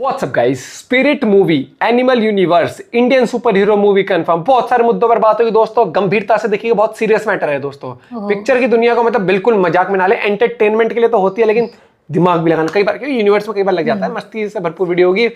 WhatsApp guys, spirit movie, animal universe, Indian super hero movie confirm. बहुत सारे मुद्दों पर बात होगी दोस्तों, गंभीरता से देखिएगा, बहुत सीरियस मैटर है दोस्तों। पिक्चर की दुनिया को मतलब बिल्कुल मजाक में ना ले, एंटरटेनमेंट के लिए तो होती है लेकिन दिमाग भी लगाना कई बार, क्योंकि यूनिवर्स में कई बार लग जाता है। मस्ती से भरपूर वीडियो होगी।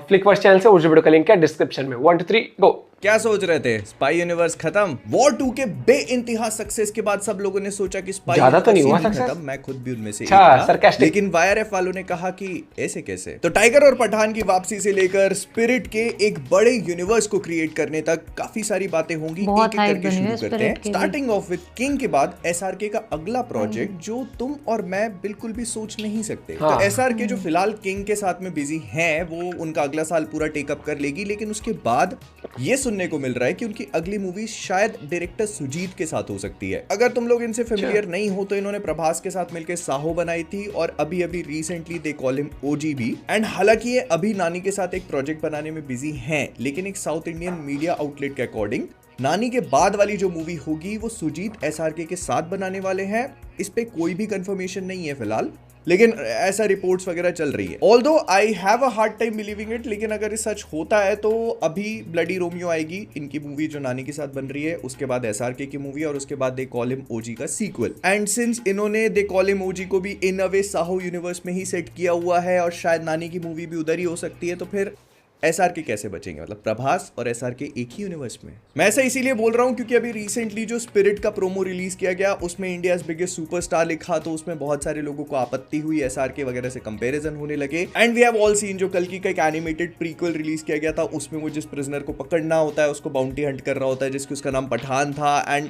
फ्लिकवर्स चैनल से उस वीडियो का लिंक है डिस्क्रिप्शन में। 1 2 3 गो। क्या सोच रहे थे? स्पाई यूनिवर्स खत्म। वॉर 2 के बेइंतहा सक्सेस के बाद सब लोगों ने सोचा कि स्पाई ज्यादा तो नहीं हुआ खत्म। मैं खुद भी उनमें से एक था, लेकिन वाईआरएफ वालों ने कहा कि ऐसे कैसे। तो टाइगर और पठान की वापसी से लेकर स्पिरिट के एक बड़े यूनिवर्स को क्रिएट करने तक काफी सारी बातें होंगी। एक एक करके शुरू करते हैं। स्टार्टिंग ऑफ विद किंग के बाद एसआरके का अगला प्रोजेक्ट जो तुम और मैं बिल्कुल भी सोच नहीं सकते। तो एसआरके जो फिलहाल किंग के साथ में बिजी हैं, वो उनका अगला साल पूरा टेकअप कर लेगी, लेकिन उसके बाद ये सुनने को मिल रहा है कि उनकी अगली मूवी शायद डायरेक्टर सुजीत के साथ हो सकती है। अगर तुम लोग इनसे फेमिलियर नहीं हो तो इन्होंने प्रभास के साथ मिलकर साहो बनाई थी और अभी अभी रिसेंटली दे कॉल हिम ओजी भी। एंड हालांकि ये अभी नानी के साथ एक प्रोजेक्ट बनाने में बिजी हैं, लेकिन एक साउथ इंडियन मीडिया आउटलेट के अकॉर्डिंग नानी के बाद वाली जो मूवी होगी वो सुजीत एसआरके के साथ बनाने वाले हैं। इस पे कोई भी कंफर्मेशन नहीं है फिलहाल, लेकिन ऐसा रिपोर्ट्स वगैरह चल रही है। Although I have a hard time believing it, लेकिन अगर ये सच होता है तो अभी ब्लडी रोमियो आएगी, इनकी मूवी जो नानी के साथ बन रही है, उसके बाद एसआरके की मूवी और उसके बाद दे कॉल हिम ओजी का सीक्वल। एंड सिंस इन्होंने दे कॉल हिम ओजी को भी इन अ वे साहो यूनिवर्स में ही सेट किया हुआ है और शायद नानी की मूवी भी उधर ही हो सकती है, तो फिर एसआरके कैसे बचेंगे? मतलब प्रभास और एसआरके एक ही यूनिवर्स में। मैं ऐसा इसीलिए बोल रहा हूं क्योंकि अभी रिसेंटली जो स्पिरिट का प्रोमो रिलीज किया गया, उसमें इंडियाज बिगेस्ट सुपरस्टार लिखा, तो उसमें बहुत सारे लोगों को आपत्ति हुई, एसआरके वगैरह से कंपैरिजन होने लगे। And we have all seen जो कल की का एक एनिमेटेड प्रीक्वल रिलीज किया गया था, उसमें वो जिस प्रिजनर को पकड़ना होता है उसको बाउंटी हंट कर रहा होता है, जिसकी उसका नाम पठान था। And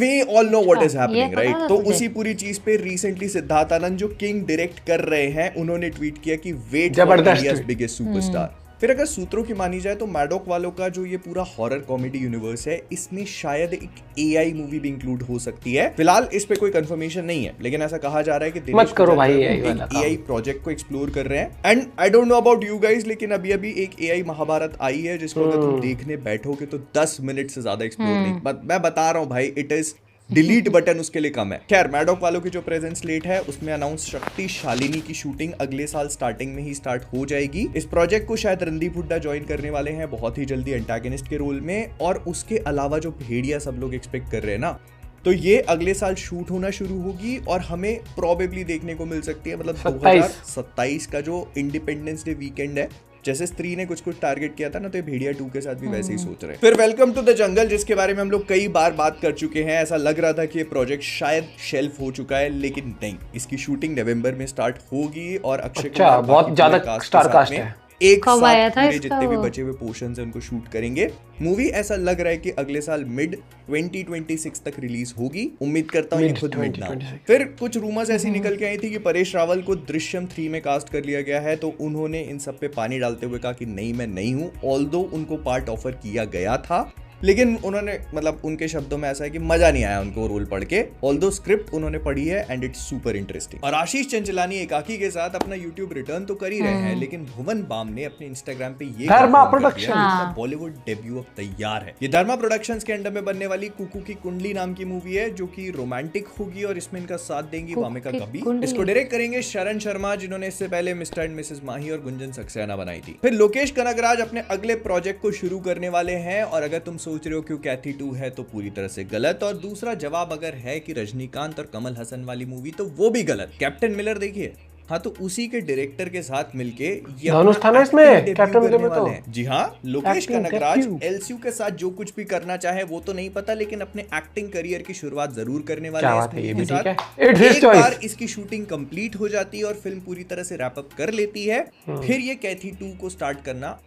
we all know what is happening, right? तो उसी पूरी चीज पे रिसेंटली सिद्धार्थ आनंद जो किंग डायरेक्ट कर रहे हैं, उन्होंने ट्वीट किया कि wait for India's biggest superstar. फिर अगर सूत्रों की मानी जाए तो मैडॉक वालों का जो ये पूरा हॉरर कॉमेडी यूनिवर्स है, इसमें शायद एक एआई मूवी भी इंक्लूड हो सकती है। फिलहाल इस पे कोई कंफर्मेशन नहीं है, लेकिन ऐसा कहा जा रहा है कि मत करो भाई, एआई प्रोजेक्ट को एक्सप्लोर कर रहे हैं। And I don't know about you guys, लेकिन अभी अभी एक एआई महाभारत आई है जिसको अगर तुम देखने बैठोगे तो 10 मिनट से ज्यादा एक्सप्लोर नहीं। मैं बता रहा हूँ भाई, इट इज डिलीट बटन उसके लिए कम है। खैर, मैडॉक वालों की जो प्रेजेंस लेट है, उसमें अनाउंस शक्ति शालिनी की शूटिंग अगले साल स्टार्टिंग में ही स्टार्ट हो जाएगी। इस प्रोजेक्ट को शायद रणदीप हुड्डा ज्वाइन करने वाले हैं बहुत ही जल्दी एंटागनिस्ट के रोल में। और उसके अलावा जो भेड़िया सब लोग एक्सपेक्ट कर रहे हैं ना, तो ये अगले साल शूट होना शुरू होगी और हमें प्रोबेबली देखने को मिल सकती है, मतलब 2027 का जो इंडिपेंडेंस डे वीकेंड है। जैसे स्त्री ने कुछ टारगेट किया था ना, तो ये भेड़िया 2 के साथ भी वैसे ही सोच रहे हैं। फिर वेलकम टू द जंगल, जिसके बारे में हम लोग कई बार बात कर चुके हैं। ऐसा लग रहा था कि ये प्रोजेक्ट शायद शेल्फ हो चुका है, लेकिन नहीं, इसकी शूटिंग नवंबर में स्टार्ट होगी और अक्षय कुमार बहुत ज्यादा स्टार कास्ट है, एक साथ पूरे जितने भी बचे हुए पोर्शंस हैं उनको शूट करेंगे। मूवी ऐसा लग रहा है कि अगले साल मिड 2026 तक रिलीज होगी। उम्मीद करता हूँ ये खुद मिड ना। फिर कुछ रूमर्स ऐसी निकल के आई थी कि परेश रावल को दृश्यम 3 में कास्ट कर लिया गया है, तो उन्होंने इन सब पे पानी डालते हुए कहा कि नहीं, मैं नहीं हूँ। ऑल्दो उनको पार्ट ऑफर किया गया था, लेकिन उन्होंने, मतलब उनके शब्दों में ऐसा है कि मजा नहीं आया उनको रोल पढ़ के। ऑल्दो स्क्रिप्ट उन्होंने पढ़ी है एंड इट्स सुपर इंटरेस्टिंग। और आशीष चंचलानी एकाकी के साथ अपना यूट्यूब रिटर्न तो कर ही रहे हैं, लेकिन भुवन बाम ने अपने इंस्टाग्राम पे ये धर्मा प्रोडक्शन बॉलीवुड डेब्यू अब तैयार है। ये धर्मा प्रोडक्शंस के अंडर में बनने वाली कुकू की कुंडली नाम की मूवी है, जो कि रोमांटिक होगी और इसमें इनका साथ देंगी वामिका कबी। इसको डायरेक्ट करेंगे शरण शर्मा, जिन्होंने इससे पहले मिस्टर एंड मिसेस माही और गुंजन सक्सेना बनाई थी। फिर लोकेश कनगराज अपने अगले प्रोजेक्ट को शुरू करने वाले हैं। और अगर तुम सोच रहे हो क्यों कैथी 2 है, तो पूरी तरह से गलत। और दूसरा जवाब अगर है कि रजनीकांत और कमल हसन वाली मूवी, तो वो भी गलत। कैप्टन मिलर देखिए, हाँ, तो उसी के डायरेक्टर के साथ मिलके धनुष था ना इसमें, कैप्टन मिलर में तो। जी हाँ, लोकेश कनगराज एलसीयू के साथ जो कुछ भी करना चाहे वो तो नहीं पता, लेकिन अपने एक्टिंग करियर की शुरुआत जरूर करने वाले हैं। एक बार इसकी शूटिंग कंप्लीट हो जाती है और फिल्म पूरी तरह से रैप अप कर लेती है, फिर ये कैथी 2 को स्टार्ट करना,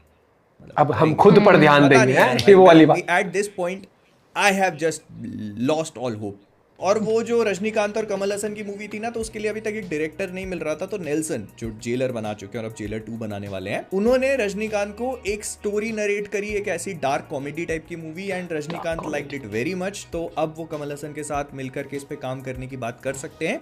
अब हम खुद पर ध्यान देंगे वो वाली बात। At this point I have just lost all hope. और वो जो रजनीकांत और कमल हसन की मूवी थी ना, तो उसके लिए अभी तक एक डायरेक्टर नहीं मिल रहा था। तो नेल्सन, जो जेलर बना चुके हैं और अब जेलर 2 बनाने वाले हैं, उन्होंने रजनीकांत को एक स्टोरी नरेट करी, एक ऐसी डार्क कॉमेडी टाइप की movie, and Rajinikanth liked it very much. तो अब वो कमल हसन के साथ मिलकर के इस पे काम करने की बात कर सकते हैं।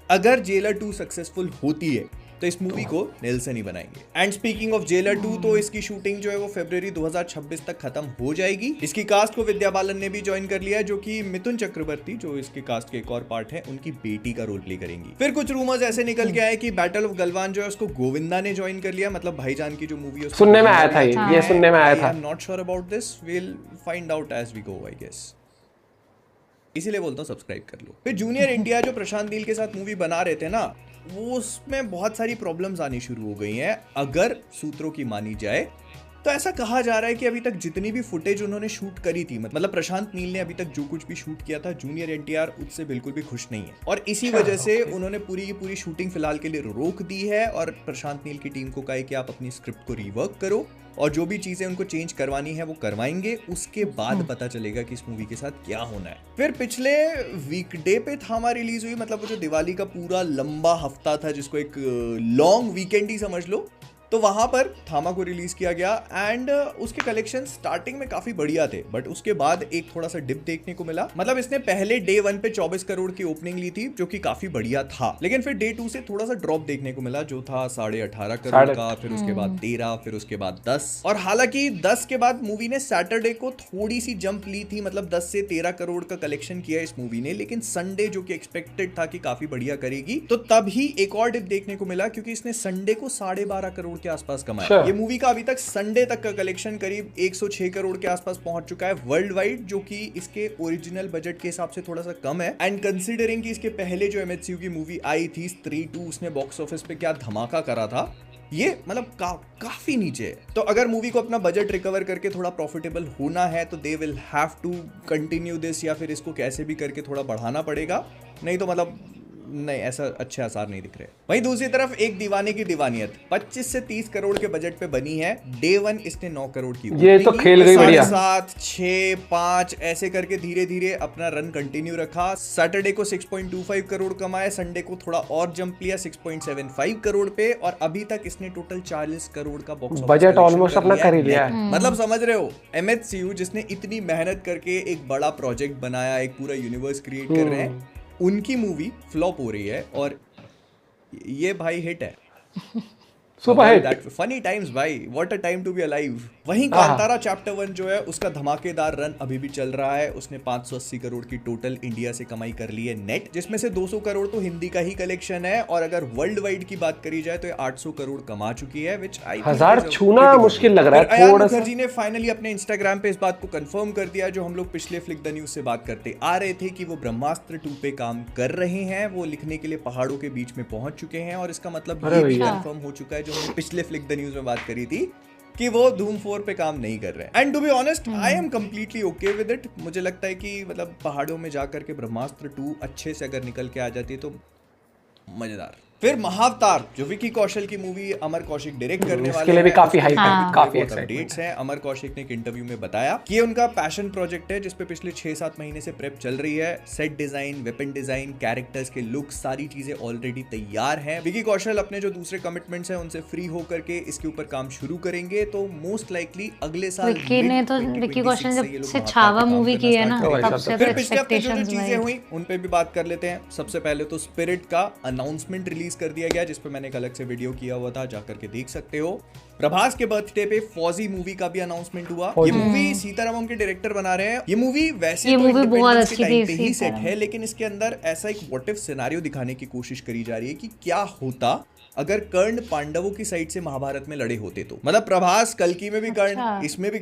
अगर जेलर 2 सक्सेसफुल होती है तो इस मूवी को नेल्सन ही बनाएंगे। एंड स्पीकिंग ऑफ जेलर 2, तो इसकी शूटिंग जो है वो फरवरी 2026 तक खत्म हो जाएगी। इसकी कास्ट को विद्या बालन ने भी ज्वाइन कर लिया, जो कि मिथुन चक्रवर्ती, जो इसके कास्ट के एक और पार्ट है, उनकी बेटी का रोल प्ले करेंगी। फिर कुछ रूमर्स ऐसे निकल के आए कि बैटल ऑफ गलवान जो है उसको गोविंदा ने ज्वाइन कर लिया, मतलब भाईजान की जो मूवी है सुनने में आया था, ये सुनने में आया था। I am not sure about this, will find out as we go I guess, इसीलिए बोलता हूँ सब्सक्राइब कर लो। फिर जूनियर इंडिया जो प्रशांत नील के साथ मूवी बना रहे थे ना, वो उसमें बहुत सारी प्रॉब्लम्स आनी शुरू हो गई हैं अगर सूत्रों की मानी जाए। तो ऐसा कहा जा रहा है कि अभी तक जितनी भी फुटेज उन्होंने शूट करी थी, मतलब प्रशांत नील ने अभी तक जो कुछ भी शूट किया था, जूनियर एनटीआर उससे बिल्कुल भी खुश नहीं है, और इसी वजह से उन्होंने पूरी की पूरी शूटिंग फिलहाल के लिए रोक दी है और प्रशांत नील की टीम को कहा है कि आप अपनी स्क्रिप्ट को रीवर्क करो और जो भी चीजें उनको चेंज करवानी है वो करवाएंगे, उसके बाद पता चलेगा कि इस मूवी के साथ क्या होना है। फिर पिछले वीकडे पे थामा रिलीज हुई, मतलब वो जो दिवाली का पूरा लंबा हफ्ता था जिसको एक लॉन्ग वीकेंड ही समझ लो, तो वहां पर थामा को रिलीज किया गया एंड उसके कलेक्शन स्टार्टिंग में काफी बढ़िया थे, बट उसके बाद एक थोड़ा सा डिप देखने को मिला। मतलब इसने पहले डे 1 पे 24 करोड़ की ओपनिंग ली थी, जो कि काफी बढ़िया था, लेकिन फिर डे 2 से थोड़ा सा ड्रॉप देखने को मिला, जो था 18.5 करोड़ का, फिर उसके बाद 13, फिर उसके बाद 10, और हालांकि 10 के बाद मूवी ने सैटरडे को थोड़ी सी जंप ली थी, मतलब 10 से 13 करोड़ का कलेक्शन किया इस मूवी ने, लेकिन संडे जो कि एक्सपेक्टेड था कि काफी बढ़िया करेगी, तो तब ही एक और डिप देखने को मिला, क्योंकि इसने संडे को 12.5 करोड़ के आसपास कमाया। ये मूवी का अभी तक संडे तक का कलेक्शन करीब 106 करोड़ के आसपास पहुंच चुका है वर्ल्ड वाइड, जो कि इसके ओरिजिनल बजट के हिसाब से थोड़ा सा कम है। एंड कंसीडरिंग कि इसके पहले जो एमएचसीयू की मूवी आई थी स्त्री 2, उसने बॉक्स ऑफिस पे क्या धमाका करा था, ये मतलब काफी नीचे है। तो अगर मूवी को अपना बजट रिकवर करके थोड़ा प्रॉफिटेबल होना है तो they will have to continue this, या फिर इसको कैसे भी करके थोड़ा बढ़ाना पड़ेगा, नहीं तो मतलब नहीं, ऐसा अच्छे आसार नहीं दिख रहे। वहीं दूसरी तरफ एक दीवाने की दीवानियत 25 से 30 करोड़ के बजट पे बनी है। डे 1 इसने 9 करोड़ की, ये तो खेल गई बढ़िया। 7, 6, 5 ऐसे करके धीरे धीरे अपना रन कंटिन्यू रखा। सैटरडे को 6.25 करोड़ कमाए, संडे को थोड़ा और जंप लिया 6.75 करोड़ पे, और अभी तक इसने टोटल 40 करोड़ का बॉक्स ऑफिस बजट ऑलमोस्ट अपना कर ही लिया है। मतलब समझ रहे हो, एमएचसीयू जिसने इतनी मेहनत करके एक बड़ा प्रोजेक्ट बनाया, एक पूरा यूनिवर्स क्रिएट कर रहे हैं, उनकी मूवी फ्लॉप हो रही है, और ये भाई हिट है। सुपर हिट, फनी टाइम्स भाई, what a time to be alive. वहीं कांतारा चैप्टर 1 जो है उसका धमाकेदार रन अभी भी चल रहा है। उसने 580 करोड़ की टोटल इंडिया से कमाई कर ली है नेट, जिसमें से 200 करोड़ तो हिंदी का ही कलेक्शन है, और अगर वर्ल्ड वाइड की बात करी जाए तो ये 800 करोड़ कमा चुकी है, विच आई 1000 छूना मुश्किल लग रहा है थोड़ा सा। मुखर्जी ने फाइनली अपने इंस्टाग्राम पे इस बात को कंफर्म कर दिया, जो हम लोग पिछले फ्लिक द न्यूज से बात करते आ रहे थे कि वो ब्रह्मास्त्र 2 पे काम कर रहे हैं, वो लिखने के लिए पहाड़ों के बीच में पहुंच चुके हैं, और इसका मतलब ये भी कंफर्म हो चुका है, जो हमने पिछले फ्लिक द न्यूज में बात करी थी, कि वो धूम 4 पे काम नहीं कर रहे हैं। And to be honest I am completely okay with it. मुझे लगता है कि मतलब पहाड़ों में जाकर के ब्रह्मास्त्र 2 अच्छे से अगर निकल के आ जाती है तो मजेदार। फिर महाअवतार, जो विकी कौशल की मूवी अमर कौशिक डायरेक्ट करने वाले हैं, भी काफी हाइप है, काफी अपडेट्स हैं। अमर कौशिक ने एक इंटरव्यू में बताया कि ये उनका पैशन प्रोजेक्ट है, जिसपे पिछले 6-7 महीने से प्रेप चल रही है। Set design, weapon design, characters के लुक, सारी चीजें ऑलरेडी तैयार हैं। विकी कौशल अपने जो दूसरे कमिटमेंट्स हैं उनसे फ्री होकर के इसके ऊपर काम शुरू करेंगे, तो मोस्ट लाइकली अगले साल। विकी कौशल जब से छावा मूवी की है ना, तब से फिर पिछले हफ्ते जो चीजें हुई उन पे भी बात कर लेते हैं। सबसे पहले तो स्पिरिट का अनाउंसमेंट रिलीज कर दिया गया, जिस पे मैंने एक अलग से वीडियो किया हुआ था, जाकर के देख सकते हो। प्रभास के बर्थडे पे फौजी मूवी का भी अनाउंसमेंट हुआ। ये मूवी सीतारामम के डायरेक्टर बना रहे हैं। ये मूवी वैसे तो इंडिपेंडेंस के टाइम पे ही सेट है, लेकिन इसके अंदर ऐसा एक व्हाट इफ सिनेरियो दिखाने की कोशिश करी जा रही है कि क्या होता अगर कर्ण पांडवों की साइड से महाभारत में लड़े होते तो। मतलब प्रभास कल्कि में भी कर्ण, इसमें भी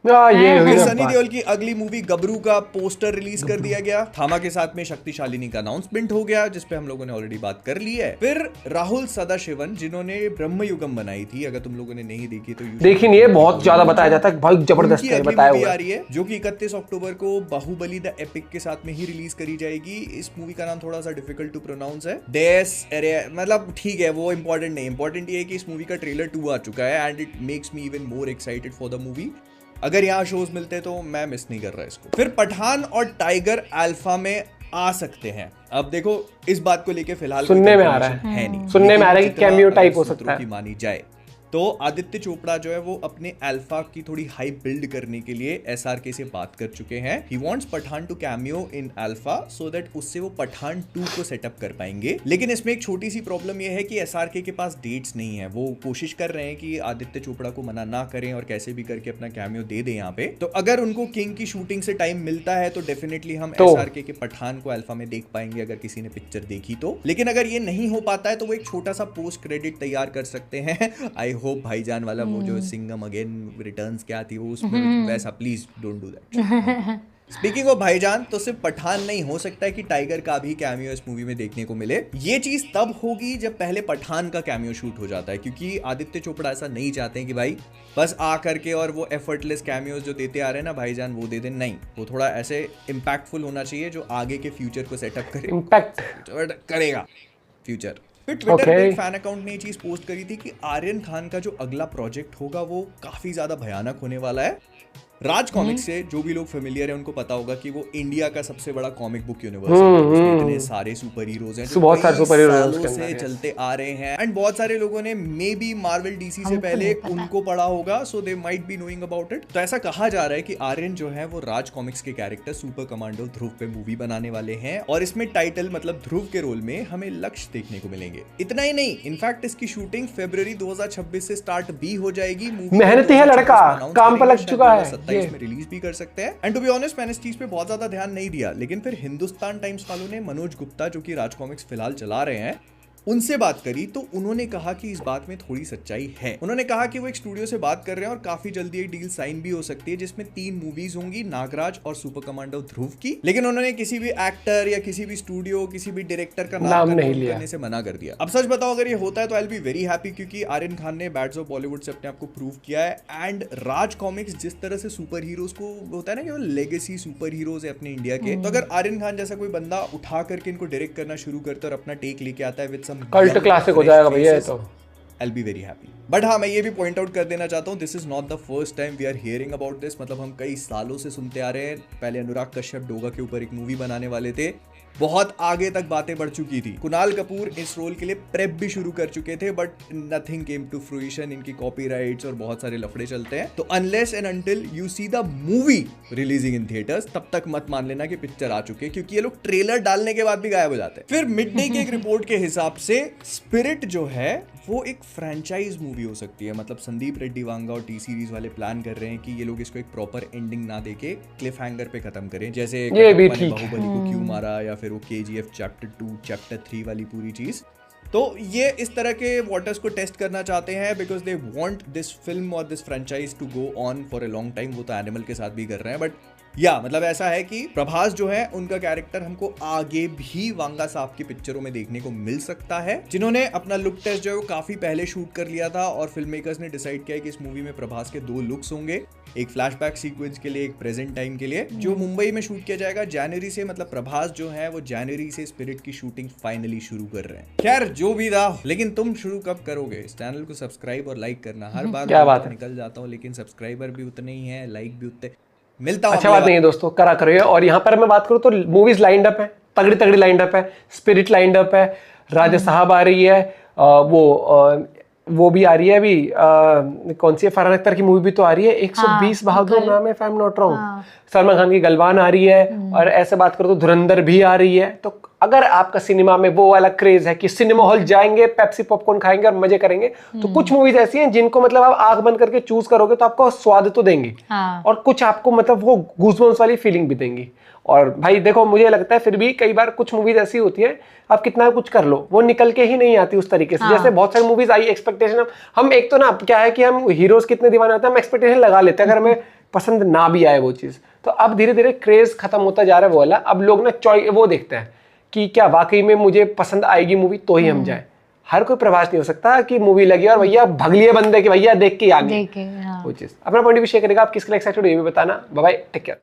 ये सनी देओल की अगली मूवी गबरू का पोस्टर रिलीज कर दिया गया। थामा के साथ में शक्तिशालिनी का अनाउंसमेंट हो गया, जिसपे हम लोगों ने ऑलरेडी बात कर ली है। फिर राहुल सदाशिवन, जिन्होंने ब्रह्मयुगम बनाई थी, अगर तुम लोगों ने नहीं देखी तो देखी नहीं है, बहुत ज्यादा बताया जाता है, बहुत जबरदस्त है, बताया हुआ आ रही है, जो कि 31 अक्टूबर को बाहुबली द एपिक के साथ में ही रिलीज करी जाएगी। इस मूवी का नाम थोड़ा सा डिफिकल्ट टू प्रोनाउंस है, डेस एरे, मतलब ठीक है, वो इंपॉर्टेंट नहीं। इंपॉर्टेंट ये है कि इस मूवी का ट्रेलर 2 आ चुका है, and it makes me even more excited for the movie. अगर यहाँ शोज मिलते तो मैं मिस नहीं कर रहा इसको। फिर पठान और टाइगर अल्फा में आ सकते हैं। अब देखो, इस बात को लेके फिलहाल सुनने में आ रहा है नहीं, सुनने में आ रहा है कि कैमियो टाइप हो सकता है की मानी जाए तो आदित्य चोपड़ा जो है वो अपने अल्फा की थोड़ी हाइप बिल्ड करने के लिए एसआरके से बात कर चुके हैं। He wants Pathaan to cameo in Alpha so that उससे वो पठान 2 को सेटअप कर पाएंगे। लेकिन इसमें एक छोटी सी प्रॉब्लम ये है कि एसआरके के पास डेट्स नहीं है। वो कोशिश कर रहे हैं कि आदित्य चोपड़ा को मना ना करें और कैसे भी करके अपना कैमियो दे दें यहाँ पे। तो अगर उनको किंग की शूटिंग से टाइम मिलता है तो डेफिनेटली हम एसआरके के पठान को अल्फा में देख पाएंगे, अगर किसी ने पिक्चर देखी तो। लेकिन अगर ये नहीं हो पाता है तो वो एक छोटा सा पोस्ट क्रेडिट तैयार कर सकते हैं। आई होप भाईजान वाला वो जो सिंघम अगेन रिटर्न्स क्या थी वो उसमें वैसा please don't do that. Speaking of भाईजान, तो सिर्फ पठान नहीं, हो सकता है कि टाइगर का भी कैमियो इस मूवी में देखने को मिले। ये चीज तब होगी जब पहले पठान का कैमियो शूट हो जाता है, क्योंकि आदित्य चोपड़ा ऐसा नहीं चाहते हैं कि भाई बस आ करके और वो एफर्टलेस कैमियोज जो देते आ रहे हैं ना भाईजान वो दे दें। नहीं, वो थोड़ा ऐसे इम्पैक्टफुल होना चाहिए जो आगे के फ्यूचर को सेटअप करे, इम्पैक्ट करेगा फ्यूचर। फिर ट्विटर पे एक फैन अकाउंट ने ये चीज पोस्ट करी थी कि आर्यन खान का जो अगला प्रोजेक्ट होगा वो काफी ज्यादा भयानक होने वाला है। राज कॉमिक्स से जो भी लोग फेमिलियर है उनको पता होगा कि वो इंडिया का सबसे बड़ा कॉमिक बुक यूनिवर्स है। उसमें इतने सारे सुपर हीरोज हैं जो बहुत सारे सुपर हीरोज से चलते आ रहे हैं एंड बहुत सारे लोगों ने मे बी मार्वल डीसी से पहले उनको पढ़ा होगा, so they might be knowing about it. तो ऐसा कहा जा रहा है कि आर्यन जो है वो राज कॉमिक्स के कैरेक्टर सुपर कमांडो ध्रुव पे मूवी बनाने वाले हैं और इसमें टाइटल मतलब ध्रुव के रोल में हमें लक्ष्य देखने को मिलेंगे। इतना ही नहीं, इनफैक्ट इसकी शूटिंग फरवरी 2026 से स्टार्ट भी हो जाएगी। मेहनती है लड़का, काम पर लग चुका है, 27 में रिलीज भी कर सकते हैं। एंड टू बी ऑनेस्ट मैंने इस चीज पे बहुत ज्यादा ध्यान नहीं दिया, लेकिन फिर हिंदुस्तान टाइम्स वालों ने मनोज गुप्ता जो कि राज कॉमिक्स फिलहाल चला रहे हैं उनसे बात करी तो उन्होंने कहा कि इस बात में थोड़ी सच्चाई है। उन्होंने कहा कि वो एक स्टूडियो से बात कर रहे हैं और काफी जल्दी एक डील साइन भी हो सकती है जिसमें 3 मूवीज होंगी, नागराज और सुपर कमांडो ध्रुव की। लेकिन उन्होंने किसी भी एक्टर या किसी भी स्टूडियो किसी भी डायरेक्टर का नाम नहीं करने से मना कर दिया। अब सच बताओ अगर ये होता है तो I will be very happy, क्योंकि आर्यन खान ने बैड्स ऑफ बॉलीवुड से अपने आप को प्रूव किया है। एंड राज कॉमिक्स जिस तरह से सुपर हीरोज को होता है ना कि वो लेगेसी सुपर हीरोज है अपने इंडिया के, तो अगर आर्यन खान जैसा कोई बंदा उठा करके इनको डायरेक्ट करना शुरू करता है और अपना टेक लेके आता है विद सम कल्ट क्लासिक हो जाएगा भैया, तो I'll be very happy. But हाँ मैं ये भी पॉइंट आउट कर देना चाहता हूँ, this is not the first time we are hearing about this. मतलब हम कई सालों से सुनते आ रहे हैं। पहले अनुराग कश्यप डोगा के ऊपर एक मूवी बनाने वाले थे, बहुत आगे तक बातें बढ़ चुकी थी। कुणाल कपूर इस रोल के लिए प्रेप भी शुरू कर चुके थे बट नथिंग केम टू फ्रूइशन। इनकी कॉपीराइट्स और बहुत सारे लफड़े चलते हैं। तो unless and until you see the movie releasing in theatres तब तक मत मान लेना कि पिक्चर आ चुकी है, क्योंकि ये लोग ट्रेलर डालने के बाद भी गायब हो जाते हैं। फिर मिड डे की एक रिपोर्ट के हिसाब से स्पिरिट जो है वो एक फ्रेंचाइज मूवी हो सकती है। मतलब संदीप रेड्डी वांगा और टी सीरीज वाले प्लान कर रहे हैं कि ये लोग इसको एक प्रॉपर एंडिंग ना देके क्लिफ हैंगर पे खत्म करें, जैसे बाहुबली को क्यों मारा या फिर वो केजीएफ चैप्टर 2 चैप्टर 3 वाली पूरी चीज। तो ये इस तरह के वाटर्स को टेस्ट करना चाहते हैं because they want this film और this franchise to go on for a long time. वो तो एनिमल के साथ भी कर रहे हैं बट मतलब ऐसा है कि प्रभास जो है उनका कैरेक्टर हमको आगे भी वांगा साहब की पिक्चरों में देखने को मिल सकता है, जिन्होंने अपना लुक टेस्ट जो है वो काफी पहले शूट कर लिया था और फिल्म मेकर्स ने डिसाइड किया कि इस मूवी में प्रभास के 2 लुक्स होंगे, एक फ्लैशबैक सीक्वेंस के लिए, एक प्रेजेंट टाइम के लिए, जो मुंबई में शूट किया जाएगा जनवरी से। मतलब प्रभास जो है वो जनवरी से स्पिरिट की शूटिंग फाइनली शुरू कर रहे हैं। खैर जो भी था, लेकिन तुम शुरू कब करोगे? इस चैनल को सब्सक्राइब और लाइक करना। हर बार क्या बात निकल जाता हूँ लेकिन सब्सक्राइबर भी उतने ही है, लाइक भी उतने। मिलता हूं। अच्छा बात नहीं है दोस्तों, करा करिए। और यहाँ पर मैं बात करूँ तो मूवीज लाइंड अप है, तगड़ी तगड़ी लाइंड अप है। स्पिरिट लाइंड अप है, राजा साहब आ रही है, वो भी आ रही है अभी। कौन सी है, फरहान अख्तर की मूवी भी तो आ रही है, 120 बहादुर नाम है if I am not wrong. Salman Khan की गलवान आ रही है और ऐसे बात करो तो धुरंधर भी आ रही है। तो अगर आपका सिनेमा में वो वाला क्रेज है कि सिनेमा हॉल जाएंगे, पेप्सी पॉपकॉर्न खाएंगे और मजे करेंगे, तो कुछ मूवीज ऐसी हैं जिनको मतलब आप आंख बंद करके चूज करोगे तो आपको स्वाद तो देंगी और कुछ आपको मतलब वो गूज़बम्स वाली फीलिंग भी देंगी। और भाई देखो मुझे लगता है फिर भी कई बार कुछ मूवीज ऐसी होती है आप कितना कुछ कर लो वो निकल के ही नहीं आती उस तरीके से। जैसे बहुत सारी मूवीज आई, एक्सपेक्टेशन हम एक तो ना क्या है कि हम हीरोज कितने दीवाने होते हैं, हम एक्सपेक्टेशन लगा लेते हैं अगर हमें पसंद ना भी आए वो चीज। तो अब धीरे धीरे क्रेज खत्म होता जा रहा है वो वाला। अब लोग ना वो देखते हैं कि क्या वाकई में मुझे पसंद आएगी मूवी तो ही हम जाए। हर कोई प्रभास नहीं हो सकता कि मूवी लगी और भैया भग लिए बंदे कि भैया देख के आगे वो चीज। अपना पॉइंट भी शेयर करेगा, आप किसके लिए एक्साइटेड हो ये भी बताना। Bye bye, take care.